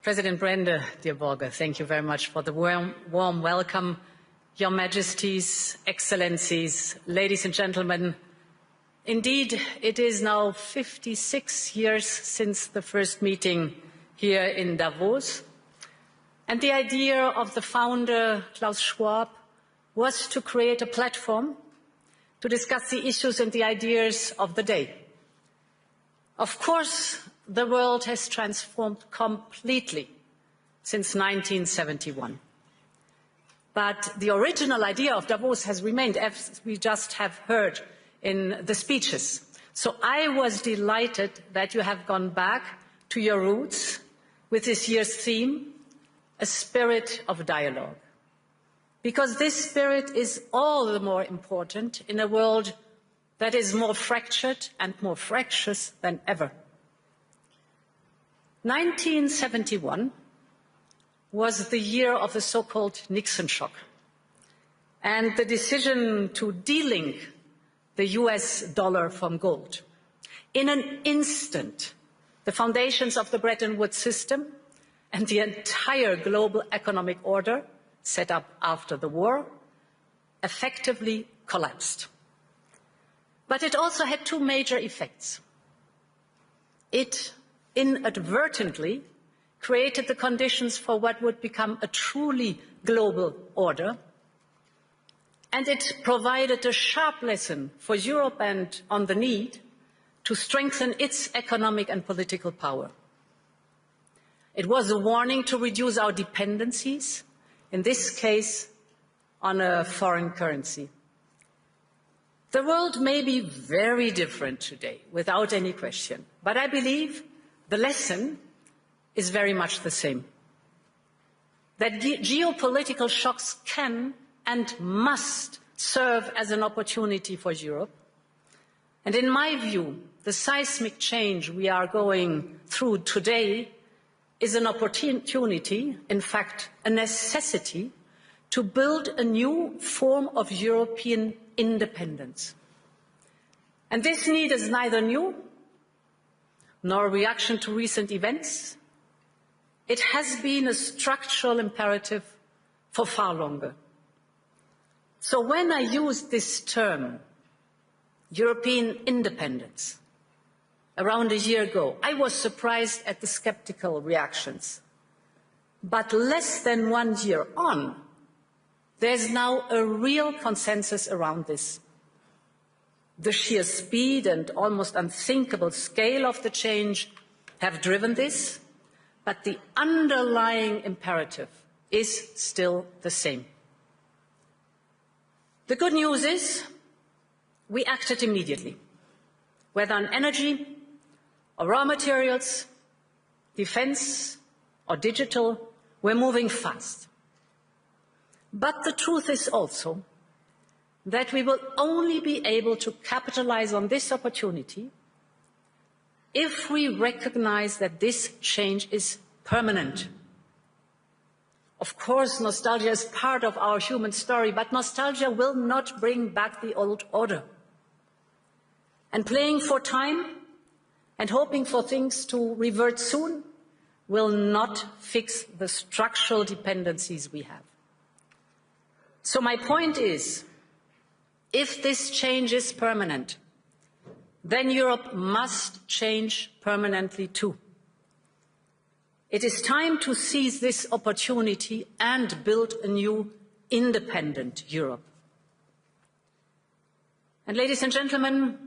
President Brende, dear Volker, thank you very much for the warm welcome. Your Majesties, Excellencies, ladies and gentlemen, indeed, it is now 56 years since the first meeting here in Davos. And the idea of the founder, Klaus Schwab, was to create a platform to discuss the issues and the ideas of the day. Of course, the world has transformed completely since 1971. But the original idea of Davos has remained, as we just have heard in the speeches. So I was delighted that you have gone back to your roots with this year's theme, a spirit of dialogue. Because this spirit is all the more important in a world that is more fractured and more fractious than ever. 1971 was the year of the so-called Nixon shock and the decision to delink the US dollar from gold. In an instant, the foundations of the Bretton Woods system and the entire global economic order set up after the war effectively collapsed. But it also had two major effects. It inadvertently created the conditions for what would become a truly global order, and it provided a sharp lesson for Europe and on the need to strengthen its economic and political power. It was a warning to reduce our dependencies, in this case, on a foreign currency. The world may be very different today, without any question, but I believe the lesson is very much the same. That geopolitical shocks can and must serve as an opportunity for Europe. And in my view, the seismic change we are going through today is an opportunity, in fact, a necessity, to build a new form of European independence. And this need is neither new nor a reaction to recent events. It has been a structural imperative for far longer. So when I used this term, European independence, around a year ago, I was surprised at the skeptical reactions. But less than 1 year on, there's now a real consensus around this. The sheer speed and almost unthinkable scale of the change have driven this, but the underlying imperative is still the same. The good news is we acted immediately, whether on energy or raw materials, defense or digital, we're moving fast. But the truth is also that we will only be able to capitalize on this opportunity if we recognize that this change is permanent. Of course, nostalgia is part of our human story, but nostalgia will not bring back the old order. And playing for time and hoping for things to revert soon will not fix the structural dependencies we have. So my point is, if this change is permanent, then Europe must change permanently too. It is time to seize this opportunity and build a new independent Europe. And ladies and gentlemen,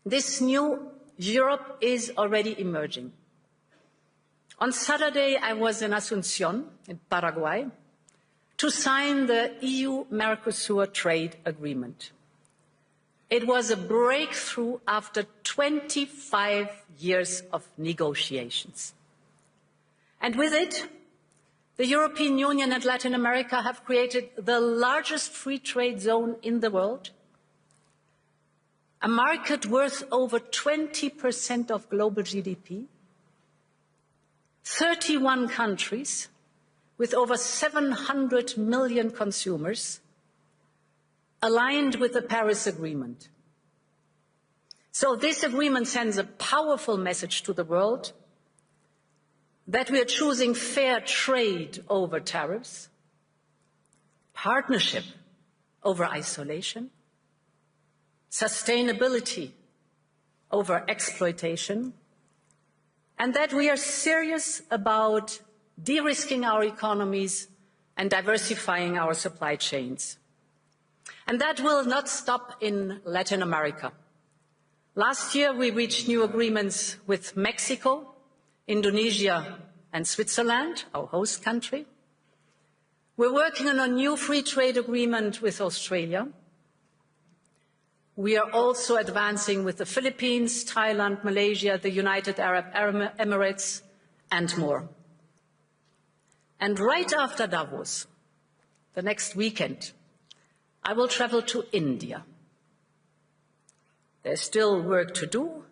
this new Europe is already emerging. On Saturday, I was in Asunción, in Paraguay, to sign the EU-Mercosur trade agreement. It was a breakthrough after 25 years of negotiations. And with it, the European Union and Latin America have created the largest free trade zone in the world, a market worth over 20% of global GDP, 31 countries with over 700 million consumers, aligned with the Paris Agreement. So this agreement sends a powerful message to the world that we are choosing fair trade over tariffs, partnership over isolation, sustainability over exploitation, and that we are serious about de-risking our economies and diversifying our supply chains. And that will not stop in Latin America. Last year, we reached new agreements with Mexico, Indonesia, and Switzerland, our host country. We're working on a new free trade agreement with Australia. We are also advancing with the Philippines, Thailand, Malaysia, the United Arab Emirates, and more. And right after Davos, the next weekend, I will travel to India. There's still work to do,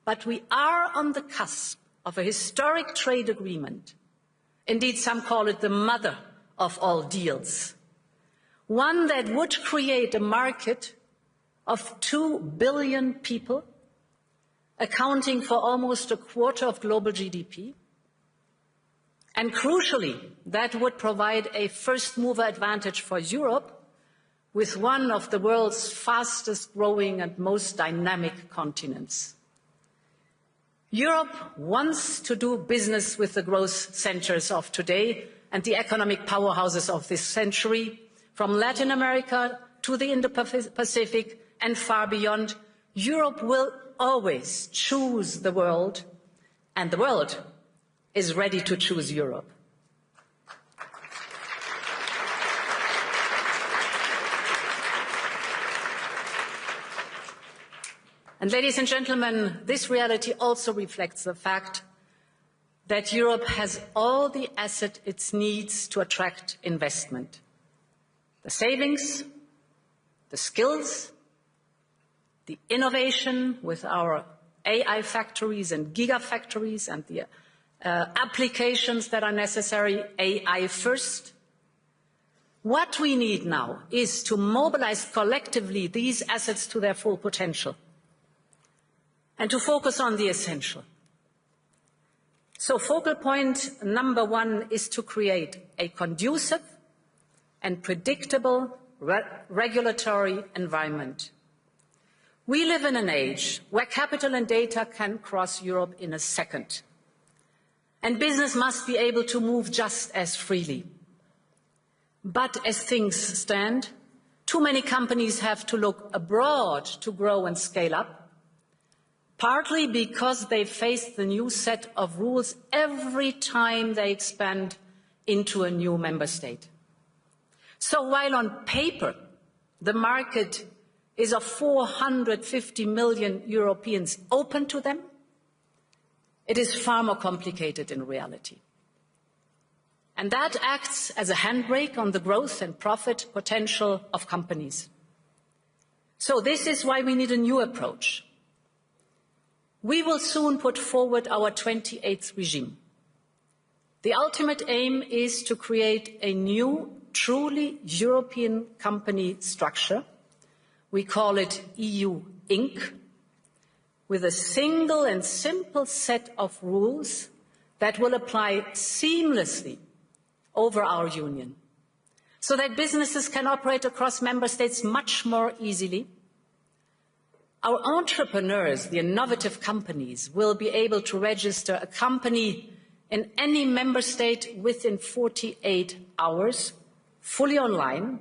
but we are on the cusp of a historic trade agreement. Indeed, some call it the mother of all deals. One that would create a market of 2 billion people, accounting for almost a quarter of global GDP. And crucially, that would provide a first-mover advantage for Europe with one of the world's fastest-growing and most dynamic continents. Europe wants to do business with the growth centres of today and the economic powerhouses of this century, from Latin America to the Indo-Pacific and far beyond. Europe will always choose the world, and the world is ready to choose Europe. And ladies and gentlemen, this reality also reflects the fact that Europe has all the assets it needs to attract investment. The savings, the skills, the innovation with our AI factories and gigafactories and the applications that are necessary, AI first. What we need now is to mobilize collectively these assets to their full potential and to focus on the essential. So focal point number one is to create a conducive and predictable regulatory environment. We live in an age where capital and data can cross Europe in a second, and business must be able to move just as freely. But as things stand, too many companies have to look abroad to grow and scale up, partly because they face the new set of rules every time they expand into a new member state. So while on paper the market is of 450 million Europeans open to them, it is far more complicated in reality. And that acts as a handbrake on the growth and profit potential of companies. So this is why we need a new approach. We will soon put forward our 28th regime. The ultimate aim is to create a new, truly European company structure. We call it EU Inc., with a single and simple set of rules that will apply seamlessly over our union, so that businesses can operate across member states much more easily. Our entrepreneurs, the innovative companies, will be able to register a company in any member state within 48 hours, fully online.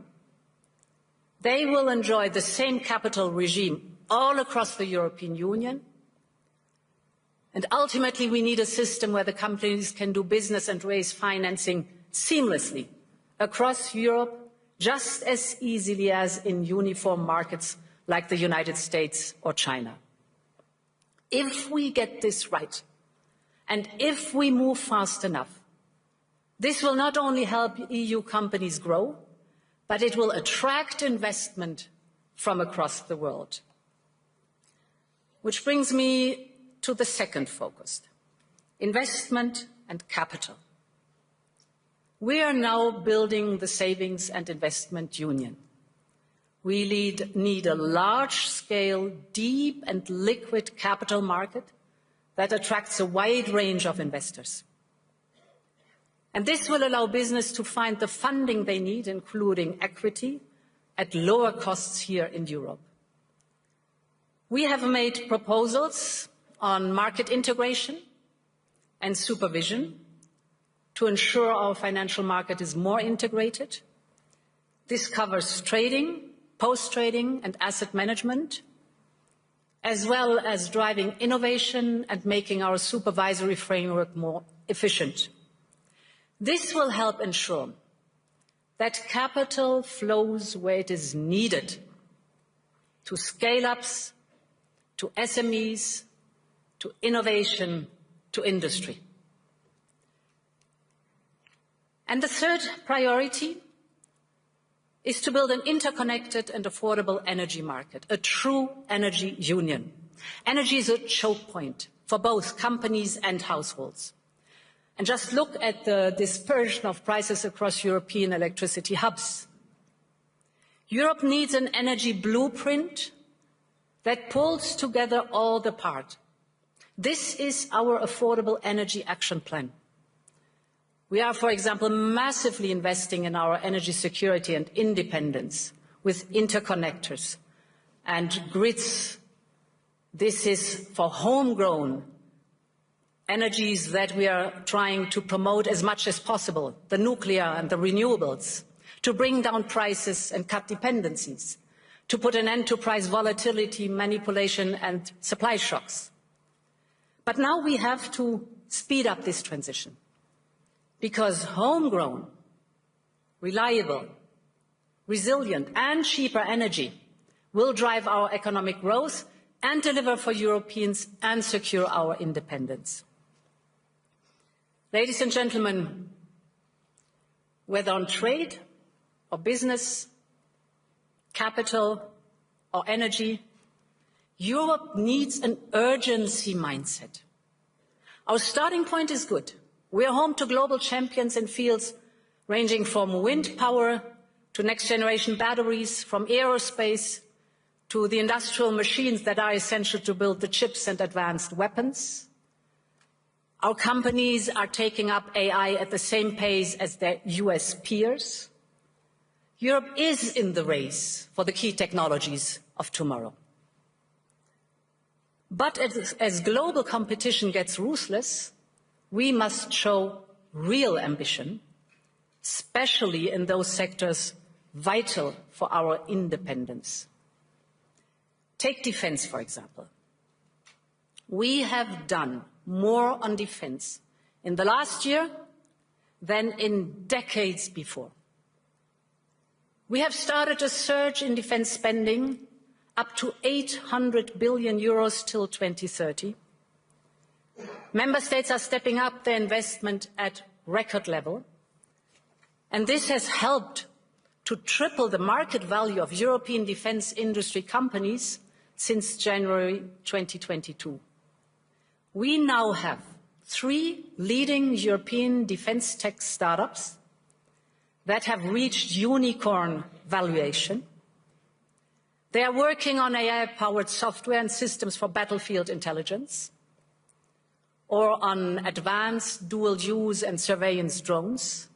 They will enjoy the same capital regime all across the European Union. And ultimately, we need a system where the companies can do business and raise financing seamlessly across Europe, just as easily as in uniform markets like the United States or China. If we get this right, and if we move fast enough, this will not only help EU companies grow, but it will attract investment from across the world. Which brings me to the second focus, investment and capital. We are now building the Savings and Investment Union. We need a large-scale, deep and liquid capital market that attracts a wide range of investors. And this will allow business to find the funding they need, including equity, at lower costs here in Europe. We have made proposals on market integration and supervision to ensure our financial market is more integrated. This covers trading, post-trading and asset management, as well as driving innovation and making our supervisory framework more efficient. This will help ensure that capital flows where it is needed, to scale-ups, to SMEs, to innovation, to industry. And the third priority is to build an interconnected and affordable energy market, a true energy union. Energy is a choke point for both companies and households. And just look at the dispersion of prices across European electricity hubs. Europe needs an energy blueprint that pulls together all the parts. This is our Affordable Energy Action Plan. We are, for example, massively investing in our energy security and independence with interconnectors and grids. This is for homegrown energies that we are trying to promote as much as possible, the nuclear and the renewables, to bring down prices and cut dependencies, to put an end to price volatility, manipulation and supply shocks. But now we have to speed up this transition, because homegrown, reliable, resilient and cheaper energy will drive our economic growth and deliver for Europeans and secure our independence. Ladies and gentlemen, whether on trade or business, capital or energy, Europe needs an urgency mindset. Our starting point is good. We are home to global champions in fields ranging from wind power to next-generation batteries, from aerospace to the industrial machines that are essential to build the chips and advanced weapons. Our companies are taking up AI at the same pace as their US peers. Europe is in the race for the key technologies of tomorrow. But as global competition gets ruthless, we must show real ambition, especially in those sectors vital for our independence. Take defense, for example. We have done more on defense in the last year than in decades before. We have started a surge in defense spending up to 800 billion euros till 2030. Member states are stepping up their investment at record level, and this has helped to triple the market value of European defense industry companies since January 2022. We now have 3 leading European defense tech startups that have reached unicorn valuation. They are working on AI-powered software and systems for battlefield intelligence, or on advanced dual-use and surveillance drones.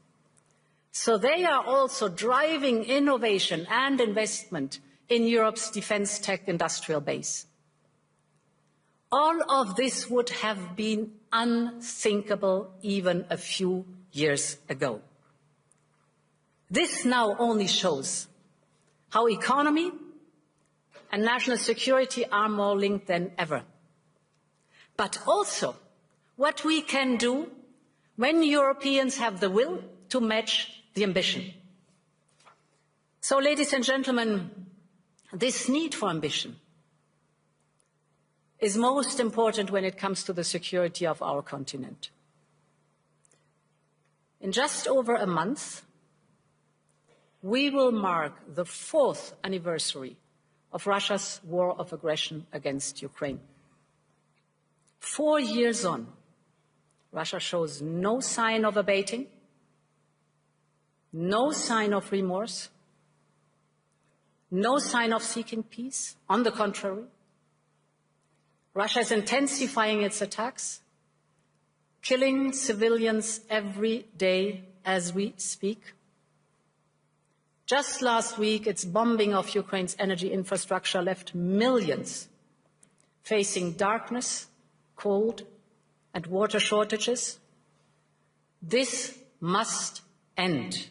So they are also driving innovation and investment in Europe's defense tech industrial base. All of this would have been unthinkable even a few years ago. This now only shows how economy and national security are more linked than ever. But also what we can do when Europeans have the will to match the ambition. So, ladies and gentlemen, this need for ambition is most important when it comes to the security of our continent. In just over a month, we will mark the 4th anniversary of Russia's war of aggression against Ukraine. 4 years on, Russia shows no sign of abating, no sign of remorse, no sign of seeking peace. On the contrary, Russia is intensifying its attacks, killing civilians every day as we speak. Just last week, its bombing of Ukraine's energy infrastructure left millions facing darkness, cold, and water shortages. This must end.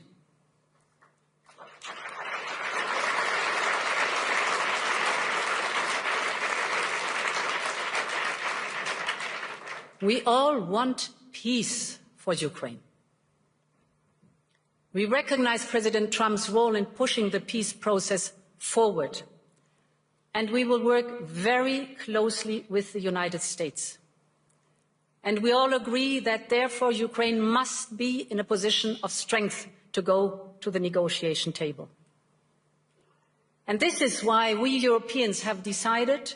We all want peace for Ukraine. We recognize President Trump's role in pushing the peace process forward, and we will work very closely with the United States. And we all agree that, therefore, Ukraine must be in a position of strength to go to the negotiation table. And this is why we Europeans have decided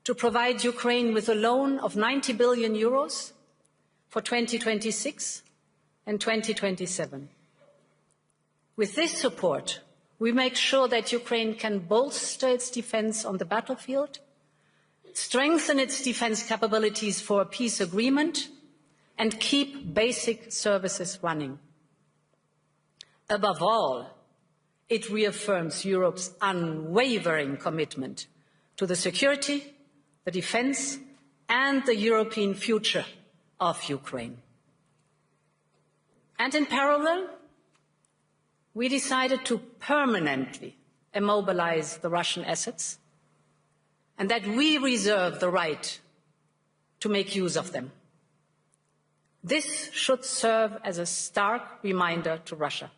to provide Ukraine with a loan of 90 billion euros for 2026 and 2027. With this support, we make sure that Ukraine can bolster its defense on the battlefield, strengthen its defense capabilities for a peace agreement, and keep basic services running. Above all, it reaffirms Europe's unwavering commitment to the security, the defense, and the European future of Ukraine. And in parallel, we decided to permanently immobilize the Russian assets, and that we reserve the right to make use of them. This should serve as a stark reminder to Russia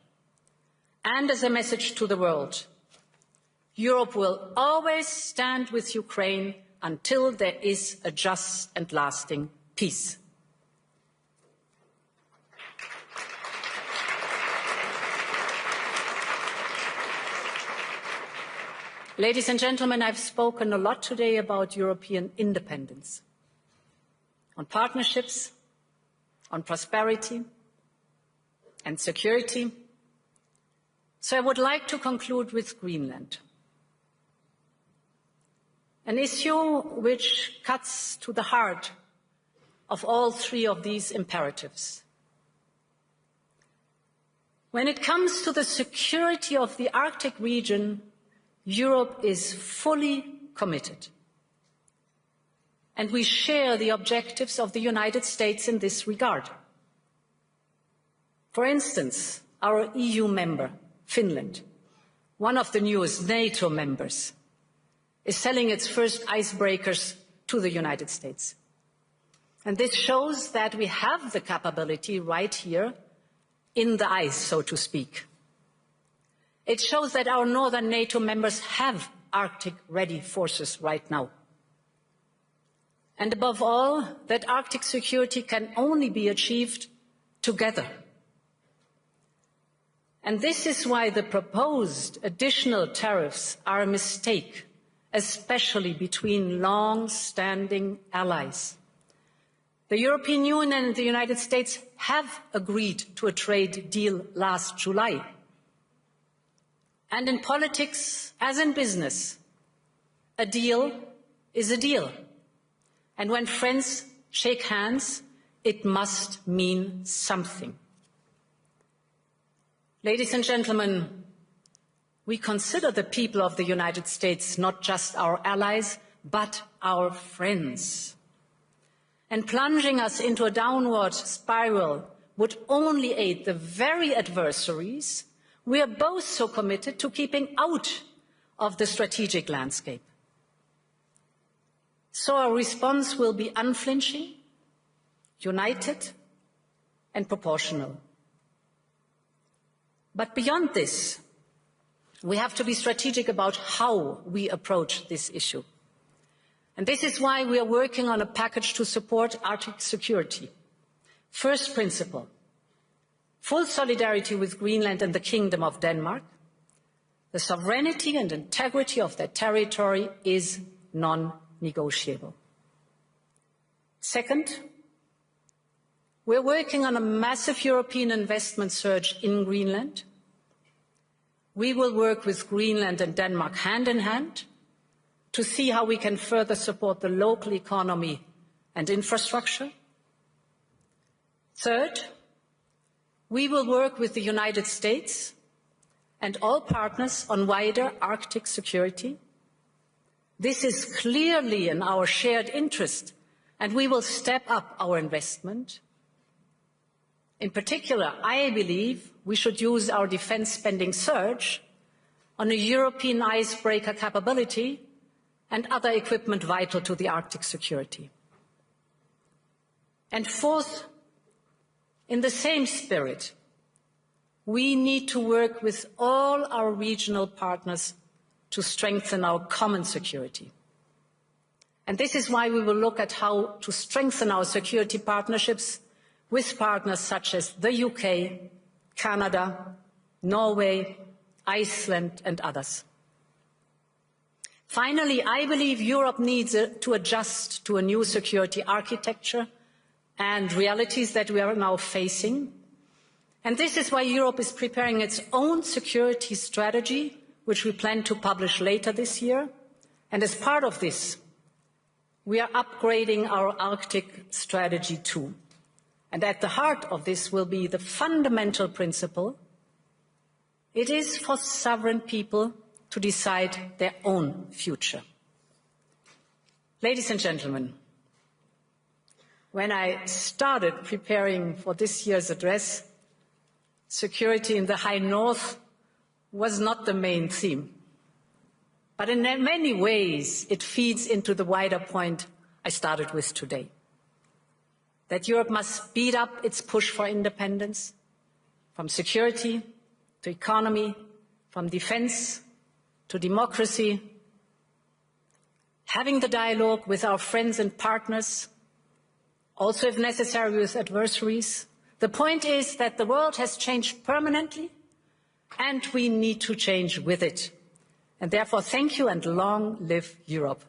and as a message to the world. Europe will always stand with Ukraine until there is a just and lasting peace. Ladies and gentlemen, I've spoken a lot today about European independence, on partnerships, on prosperity and security. So I would like to conclude with Greenland, an issue which cuts to the heart of all three of these imperatives. When it comes to the security of the Arctic region, Europe is fully committed, and we share the objectives of the United States in this regard. For instance, our EU member, Finland, one of the newest NATO members, is selling its first icebreakers to the United States. And this shows that we have the capability right here in the ice, so to speak. It shows that our northern NATO members have Arctic-ready forces right now. And above all, that Arctic security can only be achieved together. And this is why the proposed additional tariffs are a mistake, especially between long-standing allies. The European Union and the United States have agreed to a trade deal last July. And in politics, as in business, a deal is a deal. And when friends shake hands, it must mean something. Ladies and gentlemen, we consider the people of the United States not just our allies, but our friends. And plunging us into a downward spiral would only aid the very adversaries we are both so committed to keeping out of the strategic landscape. So our response will be unflinching, united, and proportional. But beyond this, we have to be strategic about how we approach this issue. And this is why we are working on a package to support Arctic security. First principle, full solidarity with Greenland and the Kingdom of Denmark. The sovereignty and integrity of their territory is non-negotiable. Second, we're working on a massive European investment surge in Greenland. We will work with Greenland and Denmark hand in hand to see how we can further support the local economy and infrastructure. Third, we will work with the United States and all partners on wider Arctic security. This is clearly in our shared interest, and we will step up our investment. In particular, I believe we should use our defence spending surge on a European icebreaker capability and other equipment vital to the Arctic security. And fourth, in the same spirit, we need to work with all our regional partners to strengthen our common security. And this is why we will look at how to strengthen our security partnerships with partners such as the UK, Canada, Norway, Iceland, and others. Finally, I believe Europe needs to adjust to a new security architecture and realities that we are now facing. And this is why Europe is preparing its own security strategy, which we plan to publish later this year. And as part of this, we are upgrading our Arctic strategy too. And at the heart of this will be the fundamental principle: it is for sovereign people to decide their own future. Ladies and gentlemen, when I started preparing for this year's address, security in the High North was not the main theme. But in many ways, it feeds into the wider point I started with today, that Europe must speed up its push for independence, from security to economy, from defence to democracy, having the dialogue with our friends and partners, also if necessary with adversaries. The point is that the world has changed permanently and we need to change with it. And therefore, thank you and long live Europe.